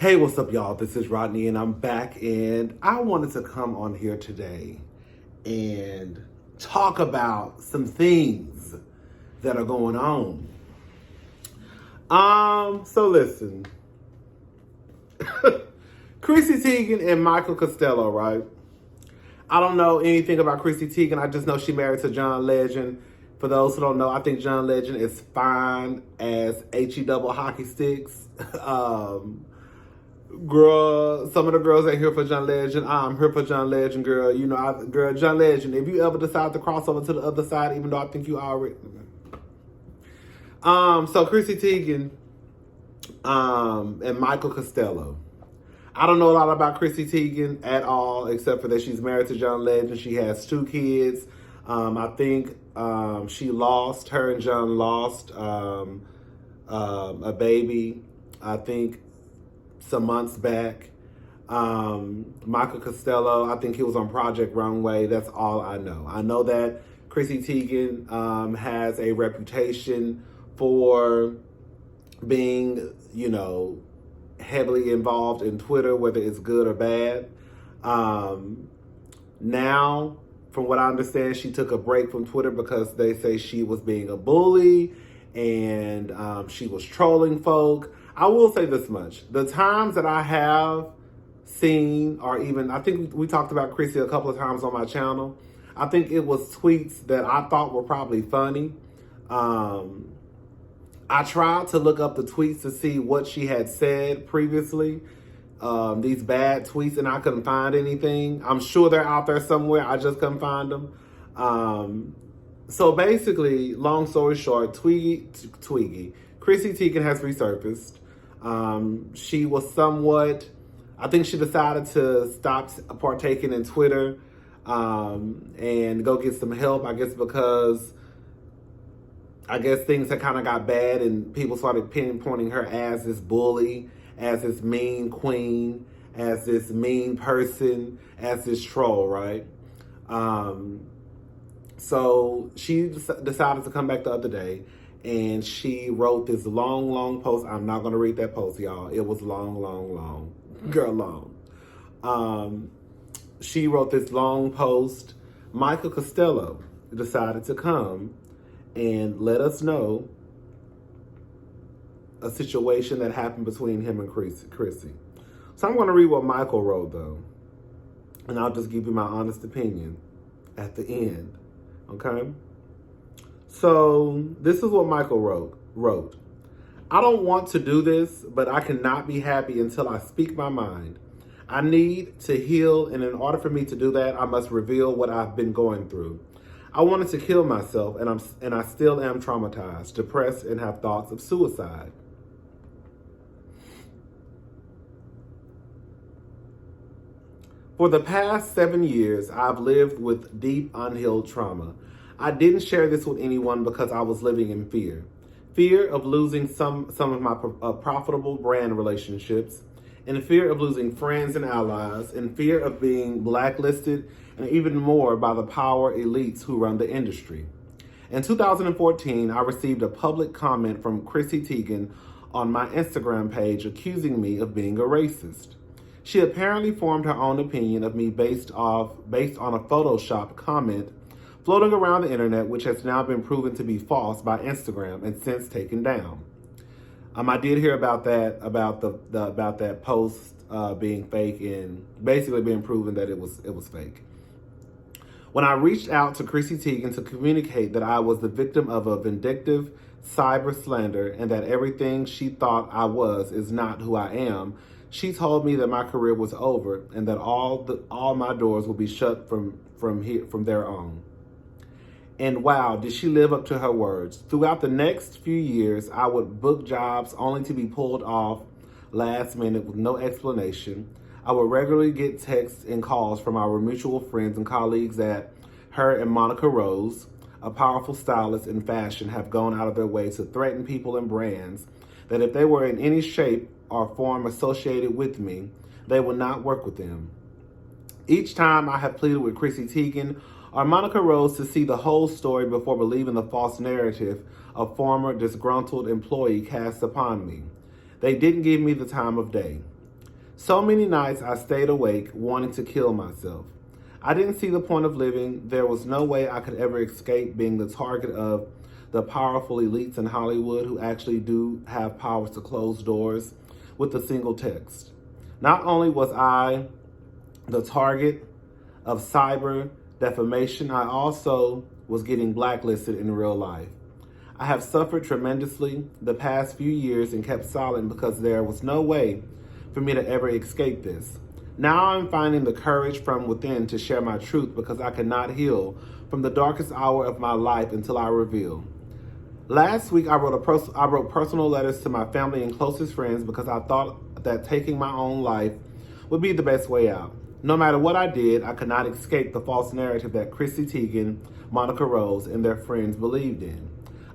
Hey, what's up, y'all? This is Rodney, and I'm back, and I wanted to come on here today and talk about some things that are going on. So listen, Chrissy Teigen and Michael Costello, right? I don't know anything about Chrissy Teigen. I just know she married to John Legend. For those who don't know, I think John Legend is fine as HE double hockey sticks. Girl, some of the girls ain't here for John Legend. I'm here for John Legend, girl. You know, girl, John Legend. If you ever decide to cross over to the other side, even though I think you already. So Chrissy Teigen, and Michael Costello. I don't know a lot about Chrissy Teigen at all, except for that she's married to John Legend. She has 2 kids. I think her and John lost a baby, I think, some months back. Michael Costello, I think he was on Project Runway. That's all I know. I know that Chrissy Teigen has a reputation for being, heavily involved in Twitter, whether it's good or bad. Now, from what I understand, she took a break from Twitter because they say she was being a bully and she was trolling folk. I will say this much. The times that I have seen, or even, I think we talked about Chrissy a couple of times on my channel, I think it was tweets that I thought were probably funny. I tried to look up the tweets to see what she had said previously, these bad tweets, and I couldn't find anything. I'm sure they're out there somewhere. I just couldn't find them. So basically, long story short, Chrissy Teigen has resurfaced. She was I think she decided to stop partaking in Twitter and go get some help, I guess, because things had kind of got bad and people started pinpointing her as this bully, as this mean queen, as this mean person, as this troll, right? So she decided to come back the other day and she wrote this long, long post. I'm not going to read that post, y'all. It was long, long, long. Girl, long. She wrote this long post. Michael Costello decided to come and let us know a situation that happened between him and Chrissy. So I'm going to read what Michael wrote, though. And I'll just give you my honest opinion at the end. Okay? So this is what Michael wrote. I don't want to do this, but I cannot be happy until I speak my mind. I need to heal, and in order for me to do that, I must reveal what I've been going through. I wanted to kill myself, and I still am traumatized, depressed, and have thoughts of suicide. For the past 7 years, I've lived with deep, unhealed trauma. I didn't share this with anyone because I was living in fear. Fear of losing some of my profitable brand relationships, and fear of losing friends and allies, and fear of being blacklisted, and even more by the power elites who run the industry. In 2014, I received a public comment from Chrissy Teigen on my Instagram page accusing me of being a racist. She apparently formed her own opinion of me based on a Photoshop comment floating around the internet, which has now been proven to be false by Instagram and since taken down. I did hear about that, about that post being fake and basically being proven that it was fake. When I reached out to Chrissy Teigen to communicate that I was the victim of a vindictive cyber slander and that everything she thought I was is not who I am, she told me that my career was over and that all my doors will be shut from there on. And wow, did she live up to her words. Throughout the next few years, I would book jobs only to be pulled off last minute with no explanation. I would regularly get texts and calls from our mutual friends and colleagues that her and Monica Rose, a powerful stylist in fashion, have gone out of their way to threaten people and brands that if they were in any shape or form associated with me, they would not work with them. Each time I have pleaded with Chrissy Teigen or Monica Rose to see the whole story before believing the false narrative a former disgruntled employee cast upon me. They didn't give me the time of day. So many nights I stayed awake wanting to kill myself. I didn't see the point of living. There was no way I could ever escape being the target of the powerful elites in Hollywood who actually do have powers to close doors with a single text. Not only was I the target of cyber defamation, I also was getting blacklisted in real life. I have suffered tremendously the past few years and kept silent because there was no way for me to ever escape this. Now I'm finding the courage from within to share my truth because I cannot heal from the darkest hour of my life until I reveal. Last week I wrote personal letters to my family and closest friends because I thought that taking my own life would be the best way out. No matter what I did, I could not escape the false narrative that Chrissy Teigen, Monica Rose, and their friends believed in.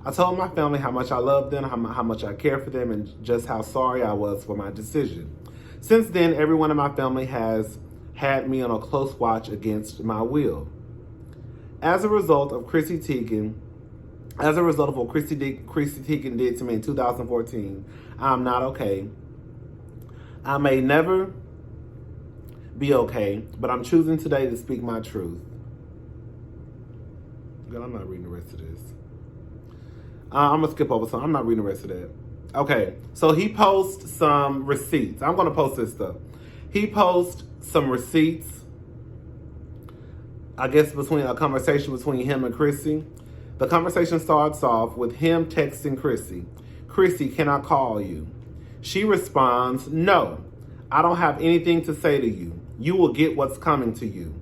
I told my family how much I loved them, how much I care for them, and just how sorry I was for my decision. Since then, everyone in my family has had me on a close watch against my will. As a result of what Chrissy Teigen did to me in 2014, I'm not okay. I may never be okay, but I'm choosing today to speak my truth. God, I'm not reading the rest of this. I'm going to skip over some. I'm not reading the rest of that. Okay, so he posts some receipts. I'm going to post this stuff. He posts some receipts, I guess, between a conversation between him and Chrissy. The conversation starts off with him texting Chrissy, "Chrissy, can I call you?" She responds, "No, I don't have anything to say to you. You will get what's coming to you."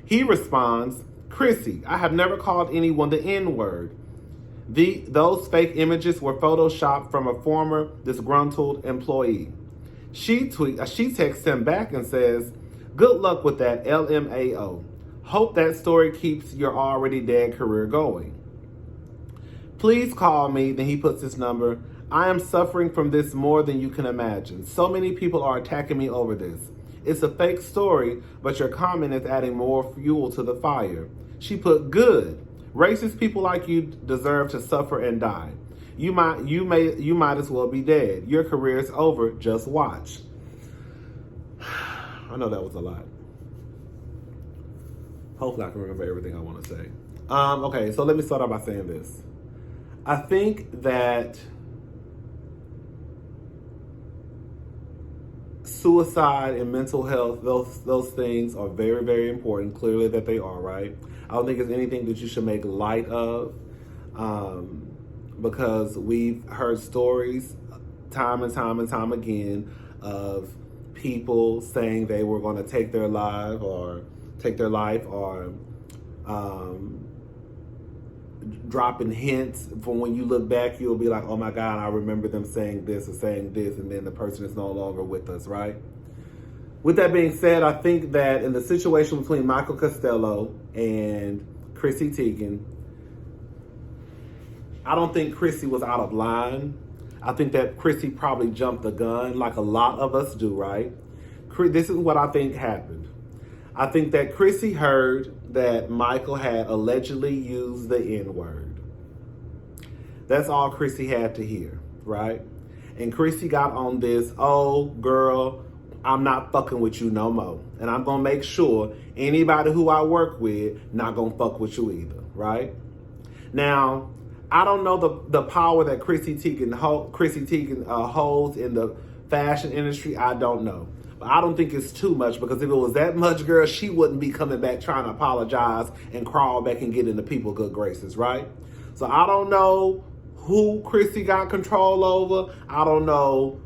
He responds, "Chrissy, I have never called anyone the N-word. Those fake images were photoshopped from a former disgruntled employee." She texts him back and says, "Good luck with that, LMAO. Hope that story keeps your already dead career going. Please call me." Then he puts his number. "I am suffering from this more than you can imagine. So many people are attacking me over this. It's a fake story, but your comment is adding more fuel to the fire." She put, "Good. Racist people like you deserve to suffer and die. You might as well be dead. Your career is over. Just watch." I know that was a lot. Hopefully I can remember everything I want to say. Okay, so let me start out by saying this. I think that suicide and mental health, those things are very, very important. Clearly that they are, right? I don't think it's anything that you should make light of, because we've heard stories time and time again of people saying they were going to take their life or dropping hints. From when you look back, you'll be like, "Oh my God, I remember them saying this or saying this," and then the person is no longer with us, right? With that being said, I think that in the situation between Michael Costello and Chrissy Teigen, I don't think Chrissy was out of line. I think that Chrissy probably jumped the gun like a lot of us do, right? This is what I think happened. I think that Chrissy heard that Michael had allegedly used the N-word. That's all Chrissy had to hear, right? And Chrissy got on this, "Oh, girl, I'm not fucking with you no more. And I'm going to make sure anybody who I work with not going to fuck with you either," right? Now, I don't know the power that Chrissy Teigen holds in the fashion industry. I don't know. But I don't think it's too much, because if it was that much, girl, she wouldn't be coming back trying to apologize and crawl back and get into people's good graces, right? So I don't know who Chrissy got control over. I don't know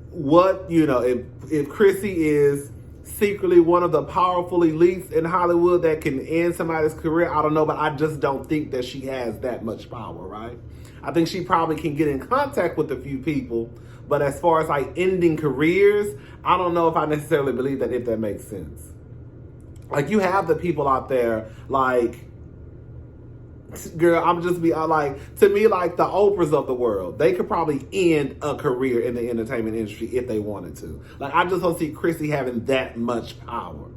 what, if Chrissy is secretly one of the powerful elites in Hollywood that can end somebody's career. I don't know, but I just don't think that she has that much power, right? I think she probably can get in contact with a few people, but as far as like ending careers, I don't know if I necessarily believe that, if that makes sense. Like, you have the people out there, like, girl, to me, like the Oprahs of the world, they could probably end a career in the entertainment industry if they wanted to. Like, I just don't see Chrissy having that much power.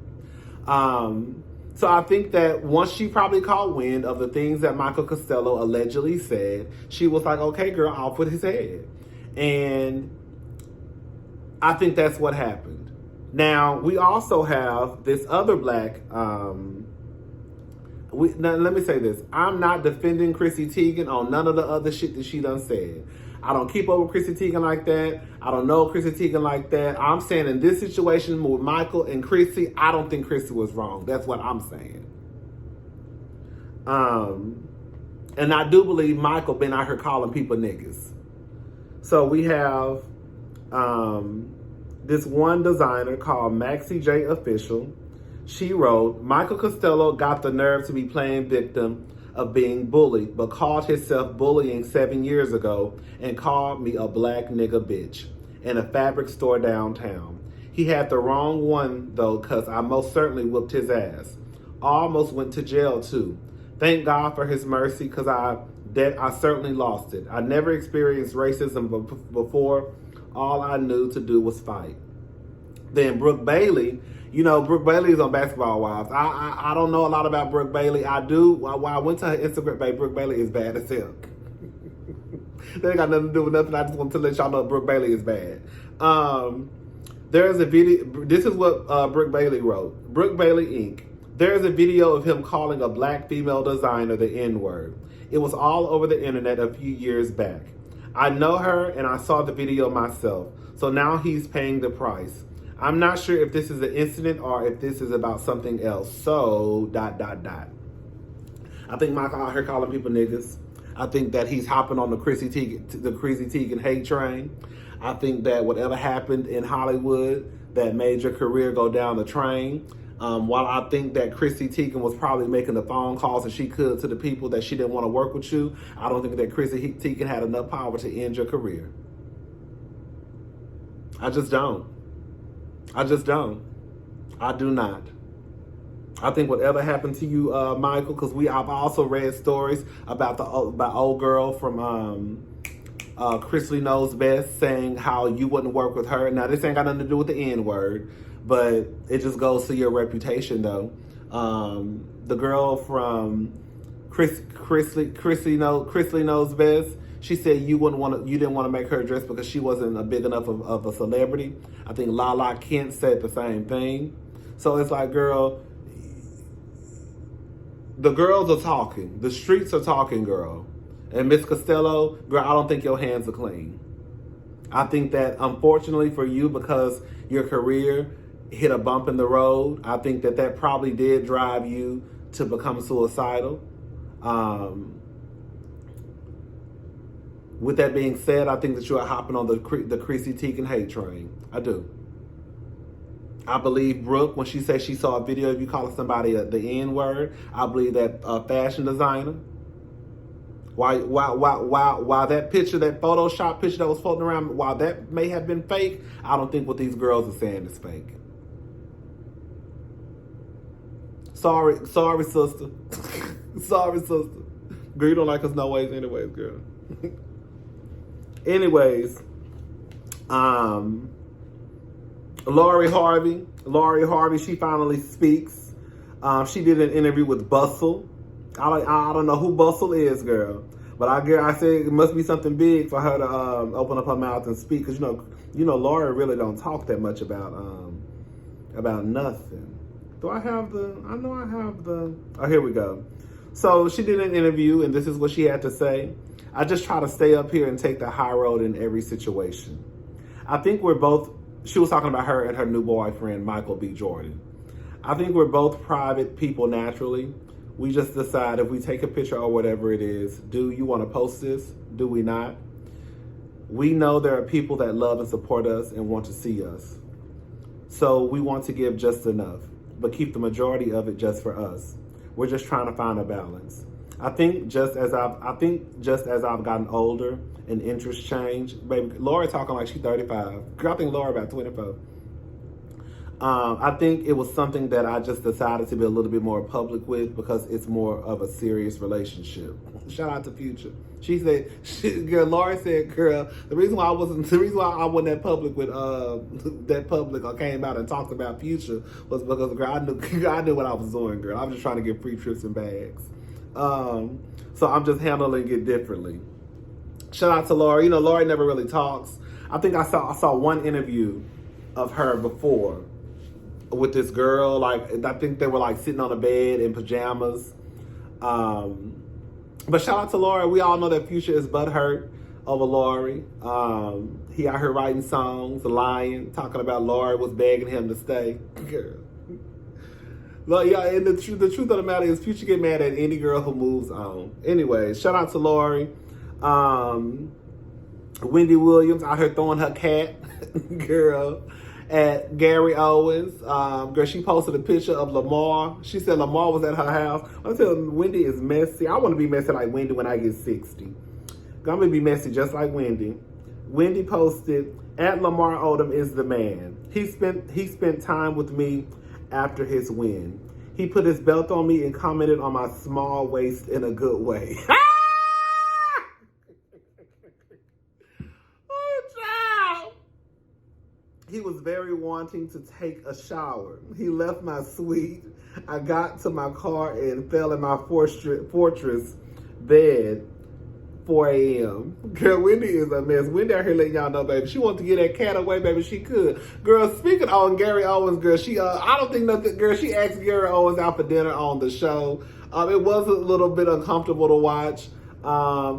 So I think that once she probably caught wind of the things that Michael Costello allegedly said, she was like, "Okay, girl, off with his head." And I think that's what happened. Now, we also have this other black, now, let me say this. I'm not defending Chrissy Teigen on none of the other shit that she done said. I don't keep up with Chrissy Teigen like that. I don't know Chrissy Teigen like that. I'm saying in this situation with Michael and Chrissy, I don't think Chrissy was wrong. That's what I'm saying. And I do believe Michael been out here calling people niggas. So we have this one designer called Maxi J Official. She wrote, Michael Costello got the nerve to be playing victim of being bullied, but called himself bullying 7 years ago and called me a black nigga bitch in a fabric store downtown. He had the wrong one though, cause I most certainly whooped his ass. Almost went to jail too. Thank God for his mercy, cause I certainly lost it. I never experienced racism before. All I knew to do was fight. Then Brooke Bailey, you know, Brooke Bailey is on Basketball Wives. I don't know a lot about Brooke Bailey. I do. While I went to her Instagram page, Brooke Bailey is bad as hell. That ain't got nothing to do with nothing. I just want to let y'all know Brooke Bailey is bad. There's a video. This is what Brooke Bailey wrote. Brooke Bailey Inc. There's a video of him calling a black female designer the N-word. It was all over the internet a few years back. I know her and I saw the video myself. So now he's paying the price. I'm not sure if this is an incident or if this is about something else. So, ... I think Michael out here calling people niggas. I think that he's hopping on the Chrissy Teigen hate train. I think that whatever happened in Hollywood that made your career go down the train. While I think that Chrissy Teigen was probably making the phone calls that she could to the people that she didn't want to work with you, I don't think that Chrissy Teigen had enough power to end your career. I just don't. I do not. I think whatever happened to you, Michael, because I've also read stories about old girl from Chrisley Knows Best saying how you wouldn't work with her. Now, this ain't got nothing to do with the N-word, but it just goes to your reputation, though. The girl from Chrisley Knows Best, she said you didn't want to make her dress because she wasn't a big enough of a celebrity. I think Lala Kent said the same thing. So it's like, girl, the girls are talking. The streets are talking, girl. And Miss Costello, girl, I don't think your hands are clean. I think that, unfortunately for you, because your career hit a bump in the road, I think that probably did drive you to become suicidal. With that being said, I think that you are hopping on the Chrissy Teigen hate train. I do. I believe Brooke, when she says she saw a video of you calling somebody the N-word, I believe that fashion designer, while that picture, that Photoshop picture that was floating around, while that may have been fake, I don't think what these girls are saying is fake. Sorry, sister. Sorry, sister. Girl, you don't like us no ways anyways, girl. Anyways, Lori Harvey, she finally speaks. She did an interview with Bustle. I don't know who Bustle is, girl, but I said it must be something big for her to open up her mouth and speak, because you know Lori really don't talk that much about nothing. Do I have the? I know I have the. Oh, here we go. So she did an interview, and this is what she had to say. I just try to stay up here and take the high road in every situation. I think we're both, she was talking about her and her new boyfriend, Michael B. Jordan. I think we're both private people naturally. We just decide if we take a picture or whatever it is, do you want to post this? Do we not? We know there are people that love and support us and want to see us. So we want to give just enough, but keep the majority of it just for us. We're just trying to find a balance. I think just as I've gotten older and interests change, baby, Lori talking like she's 35. Girl, I think Lori about 24. I think it was something that I just decided to be a little bit more public with because it's more of a serious relationship. Shout out to Future. She said, Lori said, girl, the reason why I wasn't that public with or came out and talked about Future was because, girl, I knew what I was doing, girl. I was just trying to get free trips and bags. So I'm just handling it differently. Shout out to Lori. You know, Lori never really talks. I think I saw one interview of her before, with this girl. Like, I think they were like sitting on a bed in pajamas. But shout out to Lori. We all know that Future is butthurt over Lori. He out here writing songs, lying, talking about Lori was begging him to stay. Girl. Look, yeah, and the truth of the matter is Future get mad at any girl who moves on. Anyway, shout out to Lori. Wendy Williams out here throwing her cat, girl, at Gary Owens. Girl, she posted a picture of Lamar. She said Lamar was at her house. I'm telling Wendy is messy. I want to be messy like Wendy when I get 60. I'm going to be messy just like Wendy. Wendy posted, at Lamar Odom is the man. He spent time with me after his win. He put his belt on me and commented on my small waist in a good way. He was very wanting to take a shower. He left my suite. I got to my car and fell in my fortress bed, 4 a.m. Girl, Wendy is a mess. Wendy out here letting y'all know, baby. She wanted to get that cat away, baby. She could. Girl, speaking on Gary Owens, girl, I don't think nothing, girl, she asked Gary Owens out for dinner on the show. It was a little bit uncomfortable to watch.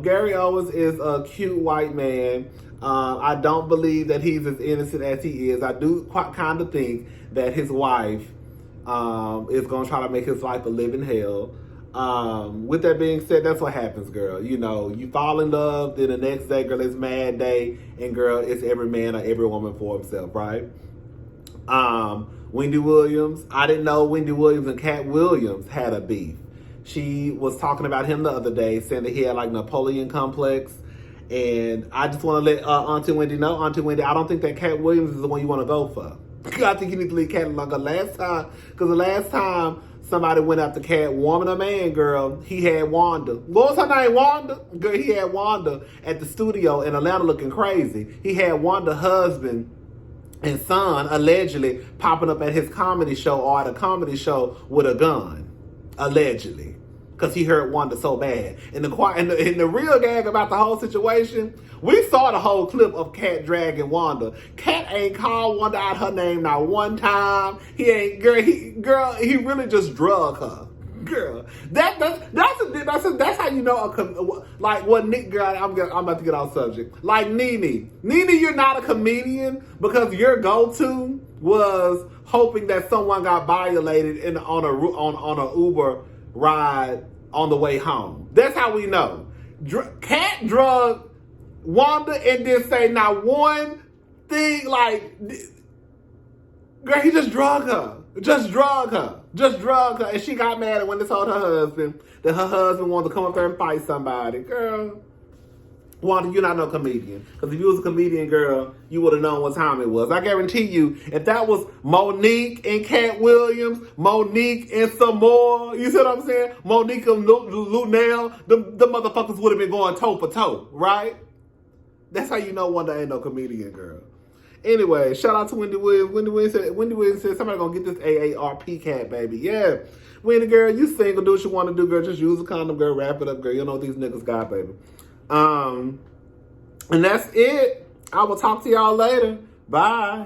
Gary Owens is a cute white man. I don't believe that he's as innocent as he is. I do kind of think that his wife is going to try to make his life a living hell. With that being said, that's what happens, girl. You know, you fall in love, then the next day, girl, it's mad day, and girl, it's every man or every woman for himself, right? Wendy Williams. I didn't know Wendy Williams and Cat Williams had a beef. She was talking about him the other day, saying that he had like Napoleon complex. And I just want to let Auntie Wendy know, Auntie Wendy, I don't think that Cat Williams is the one you want to vote for. I think you need to leave Cat alone. Because the last time somebody went after Cat, woman or man, girl, he had Wanda. What was her name? Wanda? Girl, he had Wanda at the studio in Atlanta looking crazy. He had Wanda's husband and son allegedly popping up at his comedy show or at a comedy show with a gun. Allegedly. Because he hurt Wanda so bad. And the real gag about the whole situation, we saw the whole clip of Cat dragging Wanda. Cat ain't called Wanda out her name not one time. He ain't, he really just drug her. Girl, that's how you know like what Nick, girl, I'm about to get off subject. Like Nene, you're not a comedian because your go-to was hoping that someone got violated on a Uber ride on the way home. That's how we know. Cat drugged Wanda and didn't say not one thing. Like, girl, he just drugged her. Just drug her. And she got mad when they told her husband that her husband wanted to come up there and fight somebody. Girl, Wanda, you're not no comedian. Because if you was a comedian, girl, you would have known what time it was. I guarantee you, if that was Monique and Cat Williams, Monique and some more, you see what I'm saying? Monique and Lunel, the motherfuckers would have been going toe for toe, right? That's how you know Wanda ain't no comedian, girl. Anyway, shout out to Wendy Williams. Wendy Williams said somebody gonna get this AARP cat, baby. Yeah. Wendy, girl, you single, do what you want to do, girl. Just use a condom, girl. Wrap it up, girl. You know what these niggas got, baby. And that's it. I will talk to y'all later. Bye.